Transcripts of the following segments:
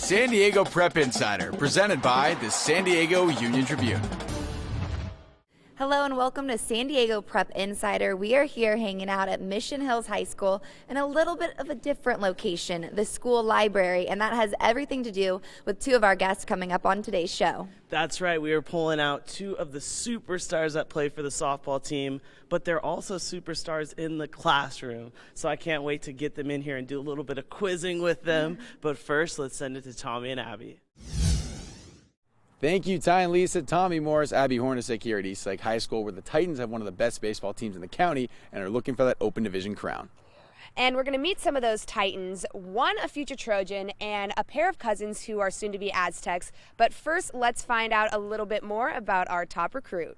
San Diego Prep Insider, presented by the San Diego Union Tribune. Hello and welcome to San Diego Prep Insider. We are here hanging out at Mission Hills High School in a little bit of a different location, the school library, and that has everything to do with two of our guests coming up on today's show. That's right. We are pulling out two of the superstars that play for the softball team, but they're also superstars in the classroom. So I can't wait to get them in here and do a little bit of quizzing with them. But first, let's send it to Tommy and Abby. Thank you, Ty and Lisa. Tommy Morris, Abby Hornacek here at Eastlake High School, where the Titans have one of the best baseball teams in the county and are looking for that open division crown. And we're going to meet some of those Titans, one a future Trojan and a pair of cousins who are soon to be Aztecs. But first, let's find out a little bit more about our top recruit.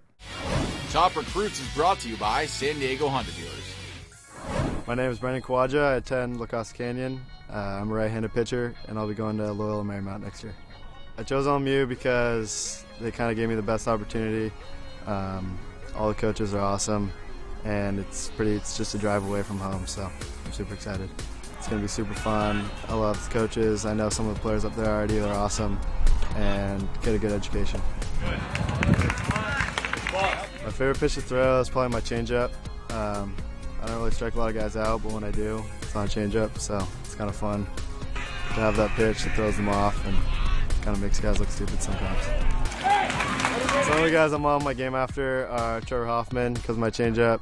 Top Recruits is brought to you by San Diego Honda Dealers. My name is Brendan Kawaja. I attend La Costa Canyon. I'm a right-handed pitcher, and I'll be going to Loyola Marymount next year. I chose LMU because they kind of gave me the best opportunity. All the coaches are awesome, and it's just a drive away from home, so I'm super excited. It's going to be super fun. I love the coaches. I know some of the players up there already. They're awesome, and get a good education. My favorite pitch to throw is probably my changeup. I don't really strike a lot of guys out, but when I do, it's on a changeup, so it's kind of fun to have that pitch that throws them off and kind of makes guys look stupid sometimes. Some of the guys I'm on my game after are Trevor Hoffman because of my changeup,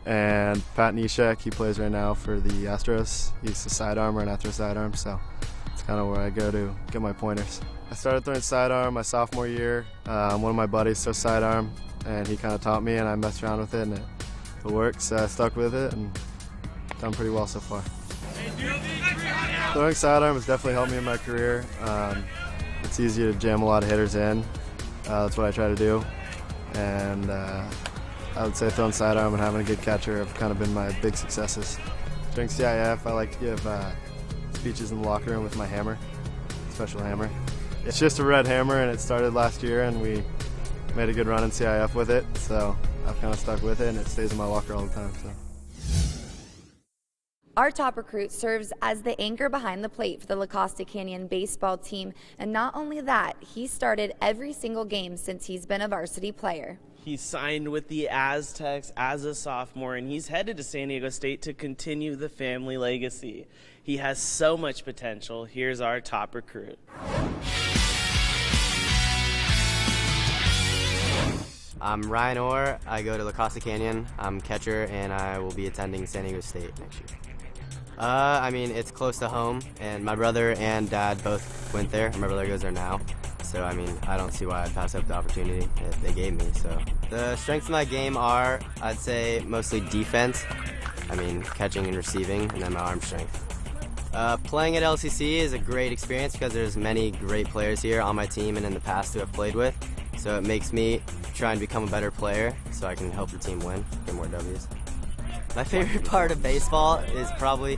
and Pat Neshek. He plays right now for the Astros. He's a sidearmer and I throw sidearm, so it's kind of where I go to get my pointers. I started throwing sidearm my sophomore year. One of my buddies throws sidearm, and he kind of taught me, and I messed around with it, and it worked, so I stuck with it and done pretty well so far. Throwing sidearm has definitely helped me in my career. It's easy to jam a lot of hitters in. That's what I try to do. And I would say throwing sidearm and having a good catcher have kind of been my big successes. During CIF, I like to give speeches in the locker room with my hammer, special hammer. It's just a red hammer, and it started last year, and we made a good run in CIF with it. So I've kind of stuck with it, and it stays in my locker all the time. So. Our top recruit serves as the anchor behind the plate for the La Costa Canyon baseball team, and not only that, he started every single game since he's been a varsity player. He signed with the Aztecs as a sophomore, and he's headed to San Diego State to continue the family legacy. He has so much potential. Here's our top recruit. I'm Ryan Orr. I go to La Costa Canyon. I'm catcher, and I will be attending San Diego State next year. I mean, it's close to home, and my brother and dad both went there. My brother goes there now, so I mean, I don't see why I'd pass up the opportunity that they gave me. So the strengths of my game are, I'd say, mostly defense. I mean, catching and receiving, and then my arm strength. Playing at LCC is a great experience because there's many great players here on my team and in the past who I've played with. So it makes me try and become a better player so I can help the team win, get more W's. My favorite part of baseball is probably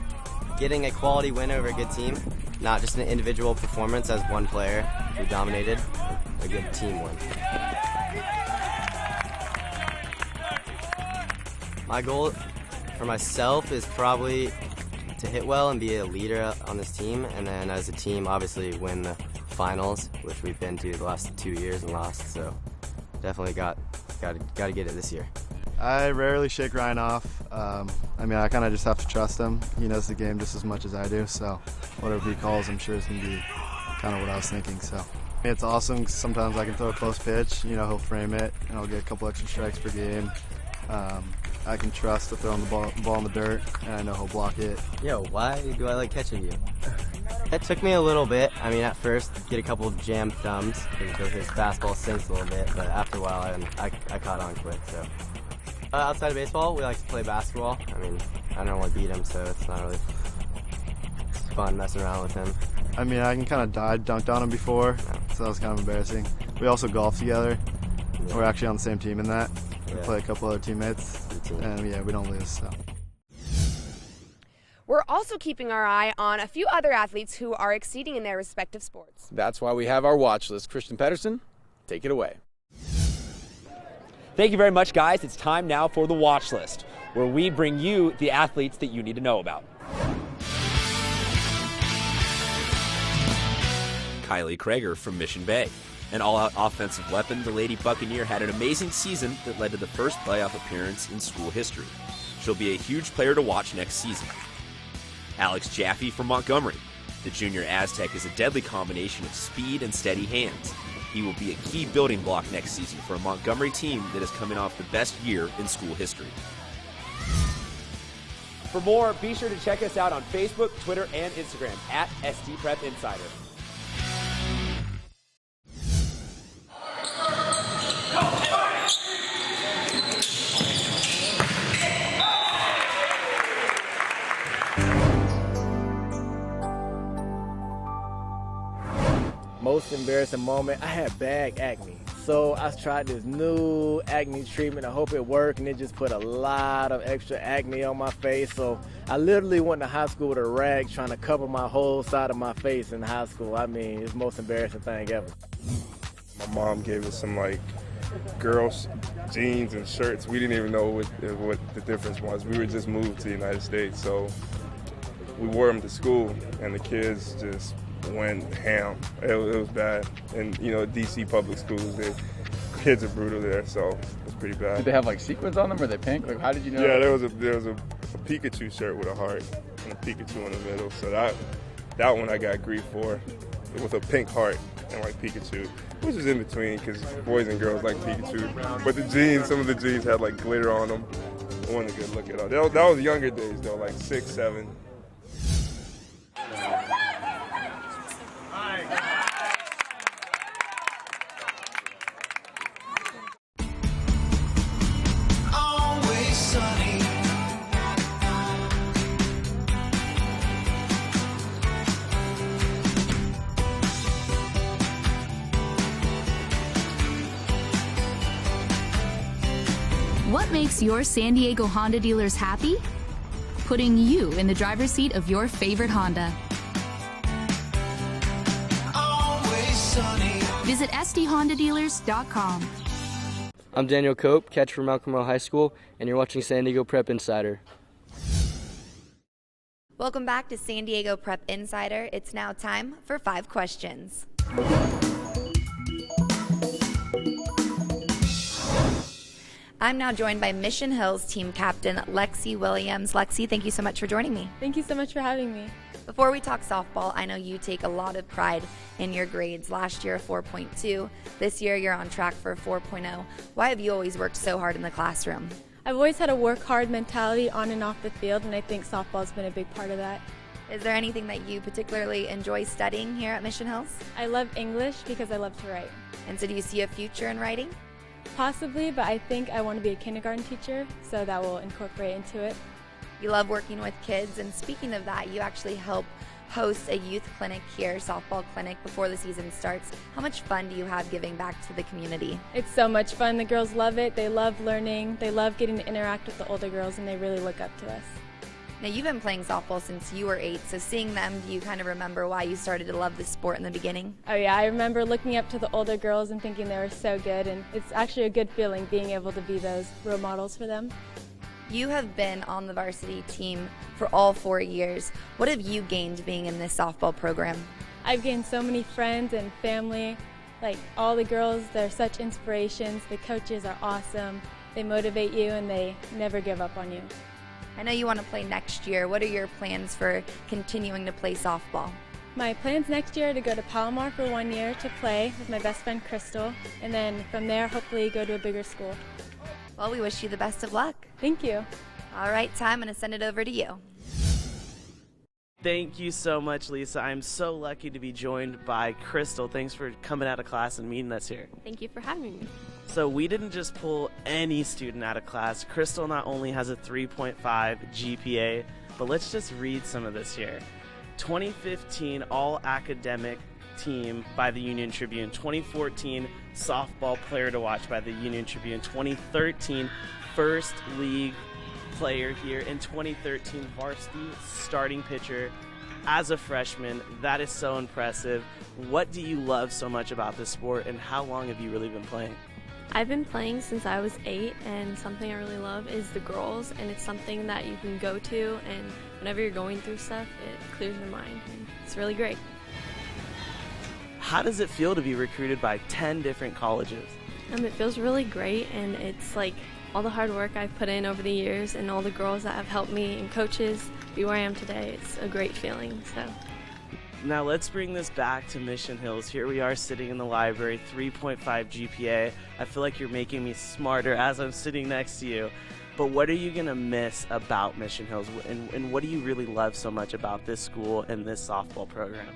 getting a quality win over a good team, not just an individual performance as one player who dominated, a good team win. My goal for myself is probably to hit well and be a leader on this team, and then as a team, obviously win the finals, which we've been to the last 2 years and lost, so definitely got to get it this year. I rarely shake Ryan off. I mean, I kind of just have to trust him. He knows the game just as much as I do, so whatever he calls, I'm sure it's going to be kind of what I was thinking. So it's awesome 'cause sometimes I can throw a close pitch, he'll frame it, and I'll get a couple extra strikes per game. I can trust to throw the ball in the dirt, and I know he'll block it. Yo, why do I like catching you? It took me a little bit. I mean, at first, get a couple jammed thumbs because his fastball sinks a little bit, but after a while, I caught on quick, so. Outside of baseball, we like to play basketball. I mean, I don't really beat him, so it's not really fun messing around with him. I mean, I can kind of dunked on him before, so that was kind of embarrassing. We also golf together. Yeah. We're actually on the same team in that. We play a couple other teammates, and yeah, we don't lose, so. We're also keeping our eye on a few other athletes who are exceeding in their respective sports. That's why we have our watch list. Christian Pedersen, take it away. Thank you very much, guys. It's time now for the watch list, where we bring you the athletes that you need to know about. Kylie Krager from Mission Bay. An all-out offensive weapon, the Lady Buccaneer had an amazing season that led to the first playoff appearance in school history. She'll be a huge player to watch next season. Alex Jaffe from Montgomery. The junior Aztec is a deadly combination of speed and steady hands. He will be a key building block next season for a Montgomery team that is coming off the best year in school history. For more, be sure to check us out on Facebook, Twitter, and Instagram at SD Prep Insider. Most embarrassing moment, I had bag acne. So I tried this new acne treatment. I hope it worked, and it just put a lot of extra acne on my face. So I literally went to high school with a rag trying to cover my whole side of my face in high school. I mean, it's the most embarrassing thing ever. My mom gave us some girls' jeans and shirts. We didn't even know what the difference was. We were just moved to the United States, so we wore them to school, and the kids just went ham. It was bad. And DC public schools, the kids are brutal there, so it was pretty bad. Did they have sequins on them? Were they pink? How did you know? Yeah, there was a Pikachu shirt with a heart and a Pikachu in the middle. So that one I got grief for, with a pink heart and Pikachu, which is in between because boys and girls like Pikachu. But the jeans, some of the jeans had glitter on them. It wasn't a good look at all. That was younger days though, 6, 7. What makes your San Diego Honda dealers happy? Putting you in the driver's seat of your favorite Honda. Visit sdhondadealers.com. I'm Daniel Cope, catcher from Malcolm L High School, and you're watching San Diego Prep Insider. Welcome back to San Diego Prep Insider. It's now time for 5 questions. I'm now joined by Mission Hills team captain Lexi Williams. Lexi, thank you so much for joining me. Thank you so much for having me. Before we talk softball, I know you take a lot of pride in your grades. Last year, a 4.2. This year, you're on track for a 4.0. Why have you always worked so hard in the classroom? I've always had a work-hard mentality on and off the field, and I think softball's been a big part of that. Is there anything that you particularly enjoy studying here at Mission Hills? I love English because I love to write. And so do you see a future in writing? Possibly, but I think I want to be a kindergarten teacher, so that will incorporate into it. You love working with kids, and speaking of that, you actually help host a youth clinic here, softball clinic, before the season starts. How much fun do you have giving back to the community? It's so much fun. The girls love it. They love learning. They love getting to interact with the older girls, and they really look up to us. Now, you've been playing softball since you were 8, so seeing them, do you kind of remember why you started to love the sport in the beginning? Oh yeah, I remember looking up to the older girls and thinking they were so good, and it's actually a good feeling being able to be those role models for them. You have been on the varsity team for all 4 years. What have you gained being in this softball program? I've gained so many friends and family. All the girls, they're such inspirations. The coaches are awesome. They motivate you and they never give up on you. I know you want to play next year. What are your plans for continuing to play softball? My plans next year are to go to Palomar for 1 year to play with my best friend Crystal, and then from there hopefully go to a bigger school. Well, we wish you the best of luck. Thank you. All right, Ty, I'm going to send it over to you. Thank you so much, Lisa. I'm so lucky to be joined by Crystal. Thanks for coming out of class and meeting us here. Thank you for having me. So we didn't just pull any student out of class. Crystal not only has a 3.5 GPA, but let's just read some of this here. 2015 All-Academic Team by the Union Tribune. 2014 Softball Player to Watch by the Union Tribune. 2013 First League Player here. In 2013 Varsity Starting Pitcher as a freshman. That is so impressive. What do you love so much about this sport, and how long have you really been playing? I've been playing since I was 8, and something I really love is the girls, and it's something that you can go to, and whenever you're going through stuff, it clears your mind, and it's really great. How does it feel to be recruited by 10 different colleges? It feels really great, and it's like all the hard work I've put in over the years and all the girls that have helped me and coaches be where I am today. It's a great feeling. So. Now let's bring this back to Mission Hills. Here we are sitting in the library, 3.5 GPA. I feel like you're making me smarter as I'm sitting next to you. But what are you going to miss about Mission Hills, and what do you really love so much about this school and this softball program?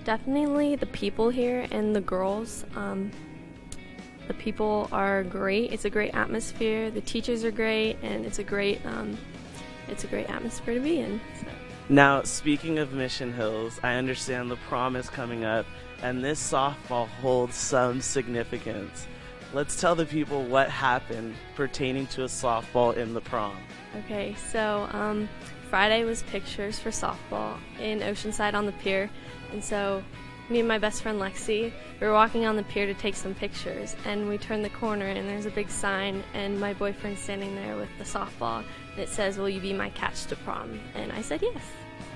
Definitely the people here and the girls. The people are great. It's a great atmosphere. The teachers are great, and it's a great atmosphere to be in. So. Now, speaking of Mission Hills, I understand the prom is coming up, and this softball holds some significance. Let's tell the people what happened pertaining to a softball in the prom. Okay, so Friday was pictures for softball in Oceanside on the pier, and so me and my best friend Lexi, we were walking on the pier to take some pictures, and we turned the corner and there's a big sign, and my boyfriend's standing there with the softball, and it says, "Will you be my catch to prom?" And I said yes.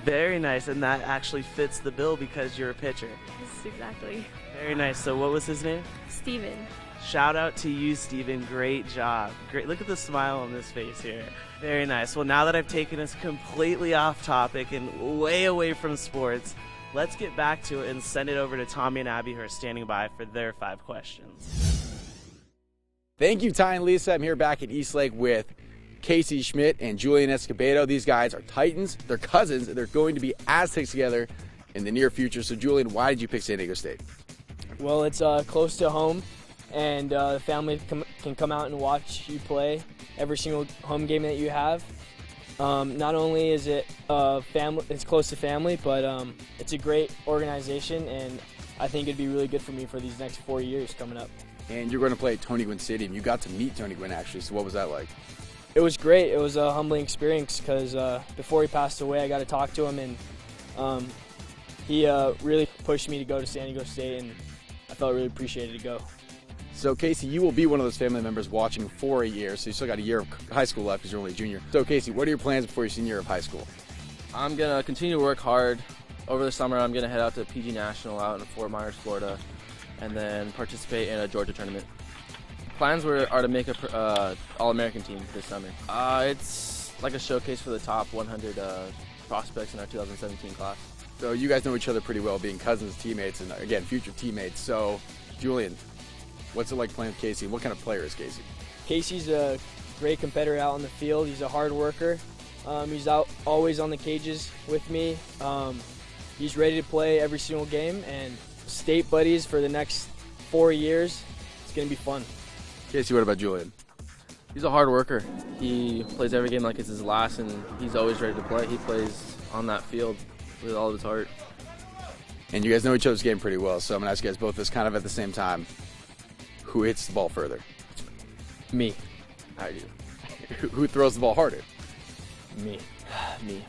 Very nice, and that actually fits the bill because you're a pitcher. Yes, exactly. Very nice. So what was his name? Steven. Shout out to you, Steven. Great job. Great. Look at the smile on this face here. Very nice. Well, now that I've taken us completely off topic and way away from sports, let's get back to it and send it over to Tommy and Abby, who are standing by for their 5 questions. Thank you, Ty and Lisa. I'm here back at Eastlake with Casey Schmidt and Julian Escobedo. These guys are Titans. They're cousins. They're going to be Aztecs together in the near future. So, Julian, why did you pick San Diego State? Well, it's close to home, and the family can come out and watch you play every single home game that you have. Not only is it it's close to family, but it's a great organization, and I think it'd be really good for me for these next 4 years coming up. And you're going to play at Tony Gwynn Stadium. You got to meet Tony Gwynn, actually, so what was that like? It was great. It was a humbling experience because before he passed away, I got to talk to him, and he really pushed me to go to San Diego State, and I felt really appreciated to go. So, Casey, you will be one of those family members watching for a year, so you still got a year of high school left because you're only a junior. So, Casey, what are your plans before your senior year of high school? I'm going to continue to work hard. Over the summer, I'm going to head out to PG National out in Fort Myers, Florida, and then participate in a Georgia tournament. Plans are to make a All-American team this summer. It's like a showcase for the top 100 prospects in our 2017 class. So you guys know each other pretty well, being cousins, teammates, and again, future teammates. So, Julian, what's it like playing with Casey? What kind of player is Casey? Casey's a great competitor out on the field. He's a hard worker. He's out always on the cages with me. He's ready to play every single game, and state buddies for the next 4 years. It's going to be fun. Casey, what about Julian? He's a hard worker. He plays every game like it's his last, and he's always ready to play. He plays on that field with all of his heart. And you guys know each other's game pretty well, so I'm going to ask you guys both this kind of at the same time. Who hits the ball further? Me. I do. Who throws the ball harder? Me. Me.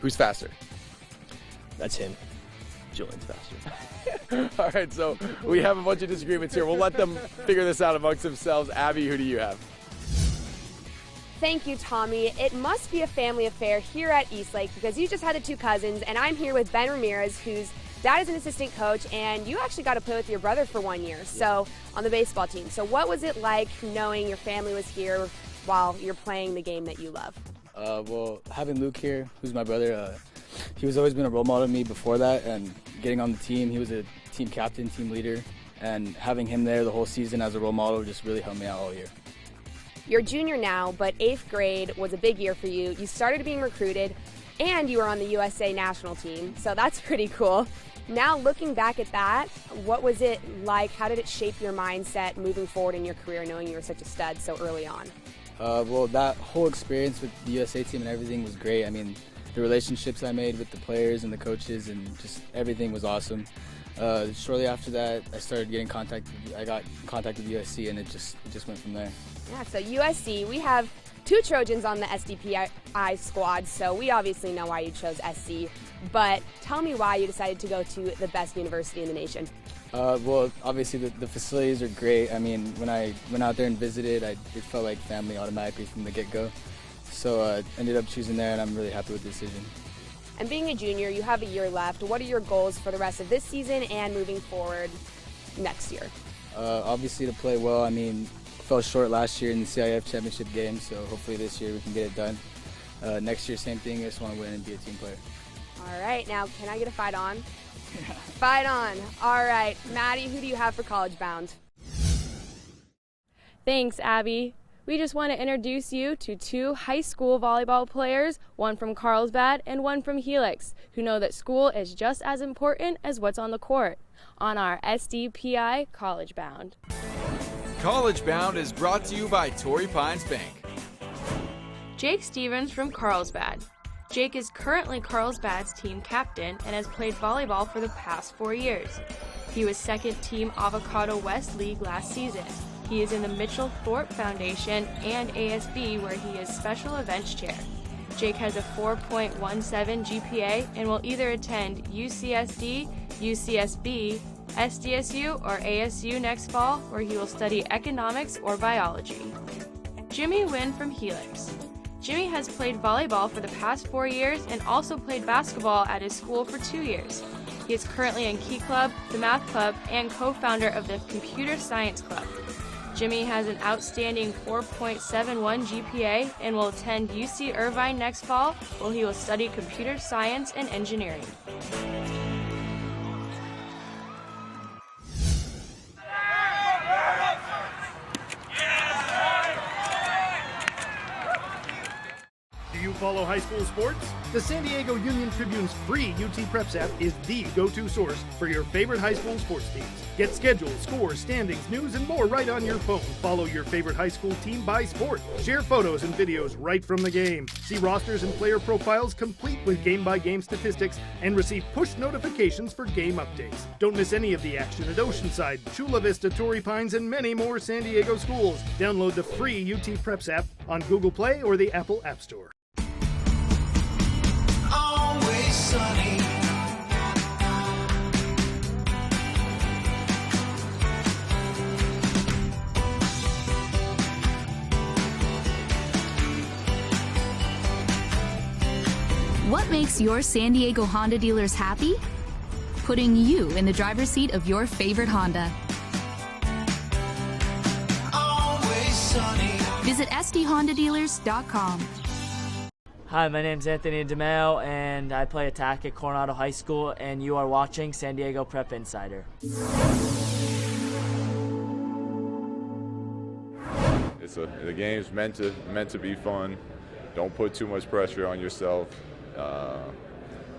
Who's faster? That's him. Julian's faster. All right, so we have a bunch of disagreements here. We'll let them figure this out amongst themselves. Abby, who do you have? Thank you, Tommy. It must be a family affair here at Eastlake because you just had the 2 cousins, and I'm here with Ben Ramirez, whose dad is an assistant coach, and you actually got to play with your brother for 1 year, so on the baseball team. So what was it like knowing your family was here while you're playing the game that you love? Well, having Luke here, who's my brother, he was always been a role model to me before that, and getting on the team, he was a team captain, team leader, and having him there the whole season as a role model just really helped me out all year. You're a junior now, but 8th grade was a big year for you. You started being recruited, and you were on the USA national team, so that's pretty cool. Now, looking back at that, what was it like? How did it shape your mindset moving forward in your career, knowing you were such a stud so early on? Well, that whole experience with the USA team and everything was great. I mean, the relationships I made with the players and the coaches and just everything was awesome. Shortly after that, I got in contact with USC, and it just went from there. Yeah, so USC, we have 2 Trojans on the SDPI squad, so we obviously know why you chose SC. But tell me why you decided to go to the best university in the nation. Well, obviously the facilities are great. I mean, when I went out there and visited, it felt like family automatically from the get-go. So I ended up choosing there, and I'm really happy with the decision. And being a junior, you have a year left. What are your goals for the rest of this season and moving forward next year? Obviously to play well. I mean, fell short last year in the CIF championship game, so hopefully this year we can get it done. Next year, same thing. I just want to win and be a team player. All right, now can I get a fight on? Fight on. All right, Maddie, who do you have for College Bound? Thanks, Abby. We just want to introduce you to 2 high school volleyball players, one from Carlsbad and one from Helix, who know that school is just as important as what's on the court, on our SDPI College Bound. College Bound is brought to you by Torrey Pines Bank. Jake Stevens from Carlsbad. Jake is currently Carlsbad's team captain and has played volleyball for the past 4 years. He was second team Avocado West League last season. He is in the Mitchell Thorpe Foundation and ASB, where he is special events chair. Jake has a 4.17 GPA and will either attend UCSD, UCSB, SDSU, or ASU next fall, where he will study economics or biology. Jimmy Wynn from Helix. Jimmy has played volleyball for the past 4 years and also played basketball at his school for 2 years. He is currently in Key Club, the Math Club, and co-founder of the Computer Science Club. Jimmy has an outstanding 4.71 GPA and will attend UC Irvine next fall, where he will study computer science and engineering. Do you follow high school sports? The San Diego Union Tribune's free UT Preps app is the go-to source for your favorite high school sports teams. Get schedules, scores, standings, news, and more right on your phone. Follow your favorite high school team by sport. Share photos and videos right from the game. See rosters and player profiles complete with game-by-game statistics and receive push notifications for game updates. Don't miss any of the action at Oceanside, Chula Vista, Torrey Pines, and many more San Diego schools. Download the free UT Preps app on Google Play or the Apple App Store. Always sunny. What makes your San Diego Honda dealers happy? Putting you in the driver's seat of your favorite Honda. Always sunny. Visit sdhondadealers.com. Hi, my name's Anthony DeMeo, and I play attack at Coronado High School, and you are watching San Diego Prep Insider. The game's meant to be fun. Don't put too much pressure on yourself.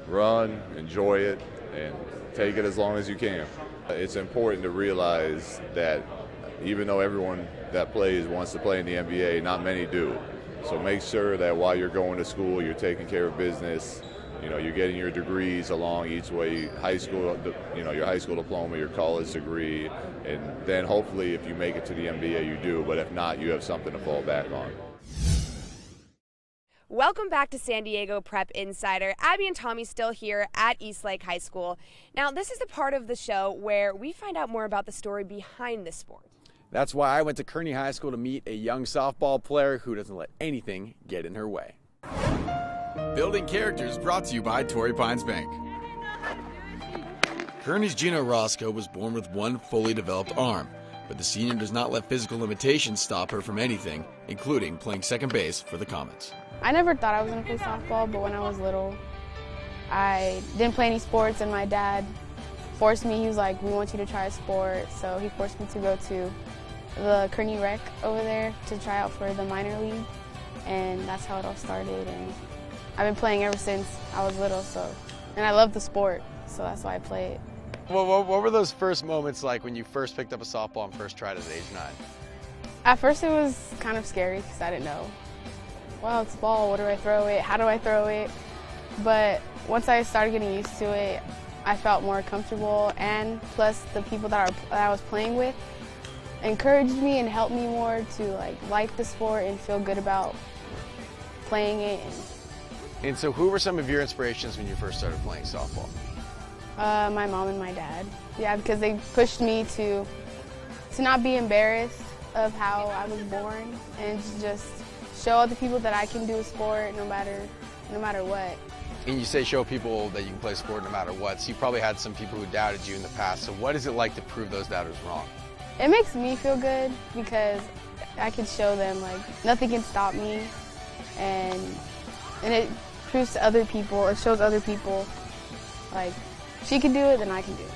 Run, enjoy it, and take it as long as you can. It's important to realize that even though everyone that plays wants to play in the NBA, not many do. So make sure that while you're going to school, you're taking care of business. You know, you're getting your degrees along each way, high school, your high school diploma, your college degree, and then hopefully if you make it to the NBA, you do. But if not, you have something to fall back on. Welcome back to San Diego Prep Insider. Abby and Tommy still here at Eastlake High School. Now, this is the part of the show where we find out more about the story behind the sport. That's why I went to Kearney High School to meet a young softball player who doesn't let anything get in her way. Building Characters brought to you by Torrey Pines Bank. Kearney's Gina Roscoe was born with one fully developed arm, but the senior does not let physical limitations stop her from anything, including playing second base for the Comets. I never thought I was going to play softball, but when I was little, I didn't play any sports, and my dad forced me. He was like, we want you to try a sport, so he forced me to go to the Kearney Rec over there to try out for the minor league, and that's how it all started. And I've been playing ever since I was little, and I love the sport, so that's why I play it. Well, what were those first moments like when you first picked up a softball and first tried at age 9? At first it was kind of scary because I didn't know. Wow, it's a ball, what do I throw it? How do I throw it? But once I started getting used to it, I felt more comfortable, and plus the people that I was playing with encouraged me and helped me more to like the sport and feel good about playing it. And so who were some of your inspirations when you first started playing softball? My mom and my dad. Yeah, because they pushed me to not be embarrassed of how I was born and just show other people that I can do a sport no matter what. And you say show people that you can play sport no matter what, so you probably had some people who doubted you in the past. So what is it like to prove those doubters wrong? It makes me feel good because I can show them like nothing can stop me, and it proves to other people, it shows other people like she can do it, then I can do it.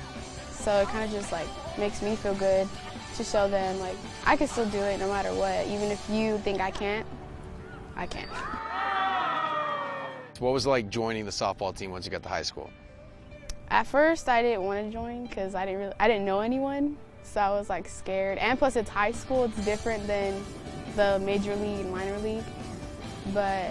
So it kind of just like makes me feel good to show them like I can still do it no matter what. Even if you think I can't, I can. What was it like joining the softball team once you got to high school? At first, I didn't want to join because I didn't know anyone, so I was like scared. And plus, it's high school; it's different than the major league and minor league. But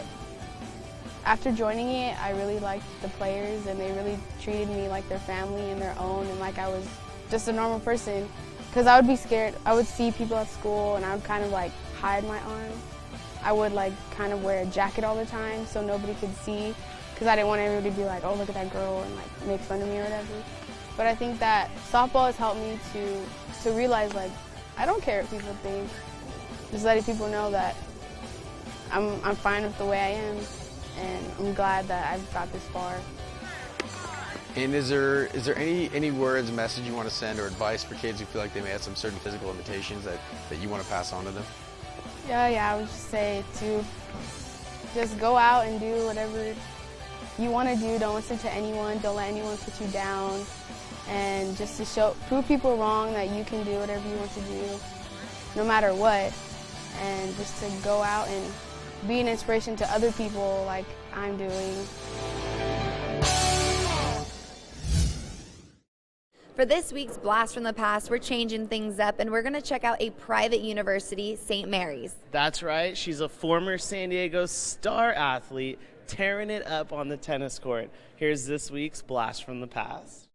after joining it, I really liked the players, and they really treated me like their family and their own, and like I was just a normal person. Because I would be scared. I would see people at school, and I would kind of like hide my arm. I would like kind of wear a jacket all the time so nobody could see, because I didn't want everybody to be like, oh, look at that girl, and like make fun of me or whatever. But I think that softball has helped me to realize like I don't care what people think. Just letting people know that I'm fine with the way I am, and I'm glad that I've got this far. And is there any words, message you want to send or advice for kids who feel like they may have some certain physical limitations that you want to pass on to them? Yeah, I would just say to just go out and do whatever you want to do. Don't listen to anyone. Don't let anyone put you down. And just to prove people wrong that you can do whatever you want to do, no matter what. And just to go out and be an inspiration to other people like I'm doing. For this week's Blast from the Past, we're changing things up, and we're going to check out a private university, St. Mary's. That's right. She's a former San Diego star athlete, tearing it up on the tennis court. Here's this week's Blast from the Past.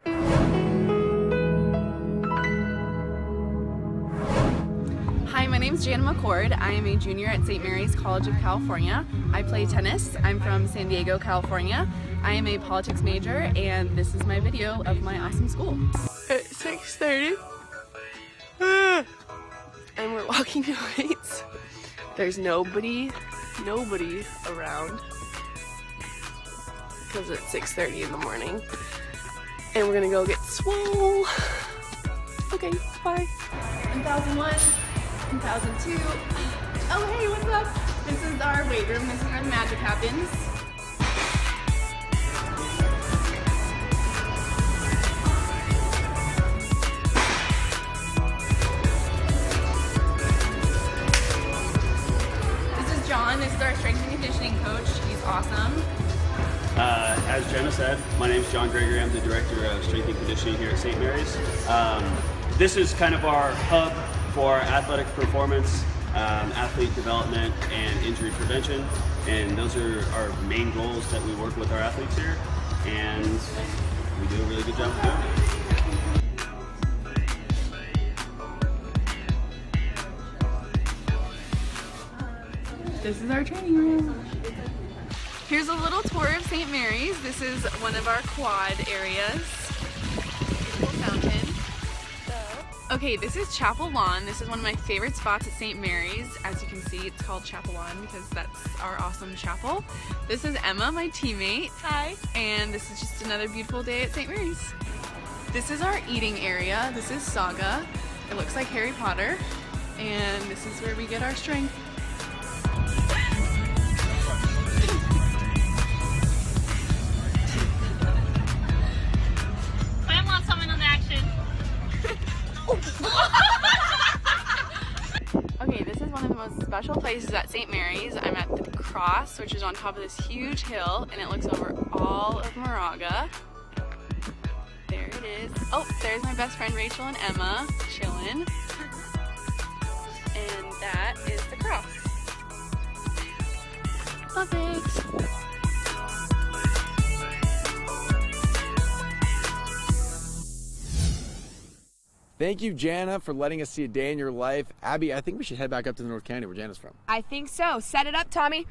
Hi, my name is Jana McCord. I am a junior at St. Mary's College of California. I play tennis. I'm from San Diego, California. I am a politics major, and this is my video of my awesome school. At 6:30, and we're walking to weights. There's nobody around because it's 6:30 in the morning, and we're gonna go get swole. Okay, bye. 1001, 1002. Oh, hey, what's up? This is our weight room. This is where the magic happens. John, this is our strength and conditioning coach. He's awesome. As Jenna said, my name is John Gregory. I'm the director of strength and conditioning here at St. Mary's. This is kind of our hub for athletic performance, athlete development, and injury prevention. And those are our main goals that we work with our athletes here. And we do a really good job of doing it. This is our training room. Here's a little tour of St. Mary's. This is one of our quad areas. Beautiful fountain. Okay, this is Chapel Lawn. This is one of my favorite spots at St. Mary's. As you can see, it's called Chapel Lawn because that's our awesome chapel. This is Emma, my teammate. Hi. And this is just another beautiful day at St. Mary's. This is our eating area. This is Saga. It looks like Harry Potter. And this is where we get our strength. Okay, this is one of the most special places at St. Mary's. I'm at the cross, which is on top of this huge hill, and it looks over all of Moraga. There it is. Oh, there's my best friend Rachel and Emma chilling. And that is the cross. Love it. Thank you, Jana, for letting us see a day in your life. Abby, I think we should head back up to the North County where Jana's from. I think so. Set it up, Tommy.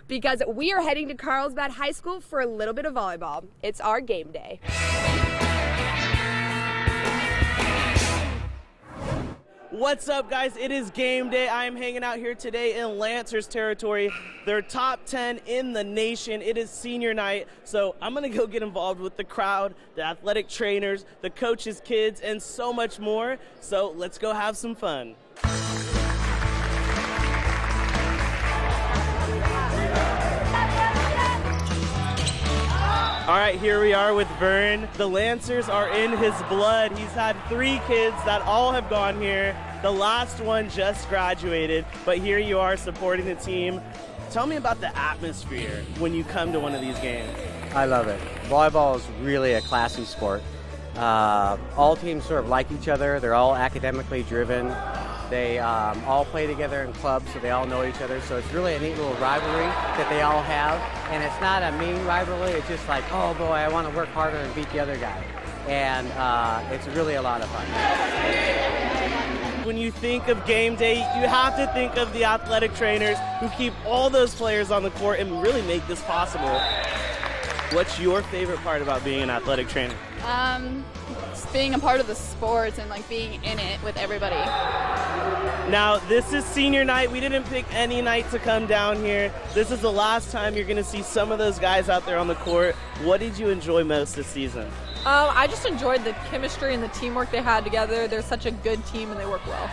Because we are heading to Carlsbad High School for a little bit of volleyball. It's our game day. What's up, guys? It is game day. I am hanging out here today in Lancers territory. They're top 10 in the nation. It is senior night, so I'm going to go get involved with the crowd, the athletic trainers, the coaches' kids, and so much more. So let's go have some fun. All right, here we are with Vern. The Lancers are in his blood. He's had 3 kids that all have gone here. The last one just graduated, but here you are supporting the team. Tell me about the atmosphere when you come to one of these games. I love it. Volleyball is really a classy sport. All teams sort of like each other. They're all academically driven. They all play together in clubs, so they all know each other. So it's really a neat little rivalry that they all have. And it's not a mean rivalry. It's just like, oh boy, I want to work harder and beat the other guy. And it's really a lot of fun. When you think of game day, you have to think of the athletic trainers who keep all those players on the court and really make this possible. What's your favorite part about being an athletic trainer? Just being a part of the sports and like being in it with everybody. Now, this is senior night. We didn't pick any night to come down here. This is the last time you're going to see some of those guys out there on the court. What did you enjoy most this season? I just enjoyed the chemistry and the teamwork they had together. They're such a good team and they work well.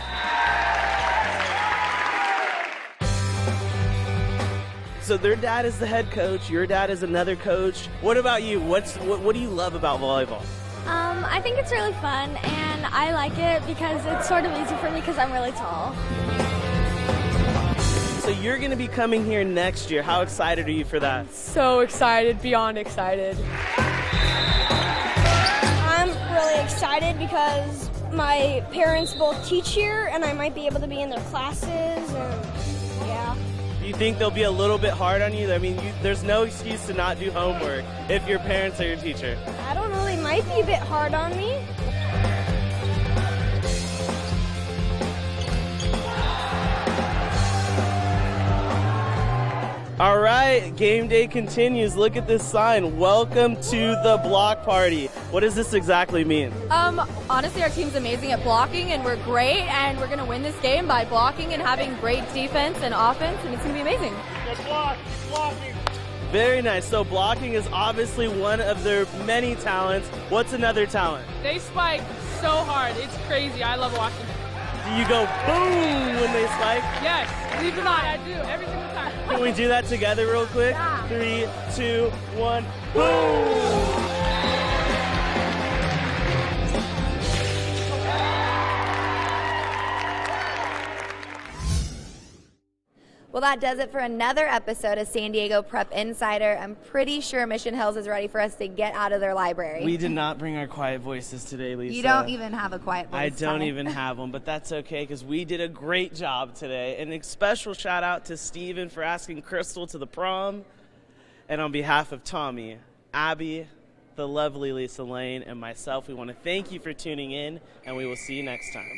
So their dad is the head coach, your dad is another coach. What about you? What do you love about volleyball? I think it's really fun, and I like it because it's sort of easy for me because I'm really tall. So you're going to be coming here next year. How excited are you for that? So excited, beyond excited. I'm really excited because my parents both teach here, and I might be able to be in their classes, and yeah. Do you think they'll be a little bit hard on you? I mean, there's no excuse to not do homework if your parents are your teacher. I don't know, they might be a bit hard on me. All right, game day continues. Look at this sign. Welcome to the block party. What does this exactly mean? Honestly, our team's amazing at blocking, and we're great, and we're going to win this game by blocking and having great defense and offense, and it's going to be amazing. Good block, blocking. Very nice. So blocking is obviously one of their many talents. What's another talent? They spike so hard. It's crazy. I love watching it. Do you go boom when they spike? Yes, believe it or not, I do every single time. Can we do that together real quick? Yeah. 3, 2, 1, boom! Well, that does it for another episode of San Diego Prep Insider. I'm pretty sure Mission Hills is ready for us to get out of their library. We did not bring our quiet voices today, Lisa. You don't even have a quiet voice. I don't even have one, but that's okay because we did a great job today. And a special shout out to Steven for asking Crystal to the prom. And on behalf of Tommy, Abby, the lovely Lisa Lane, and myself, we want to thank you for tuning in, and we will see you next time.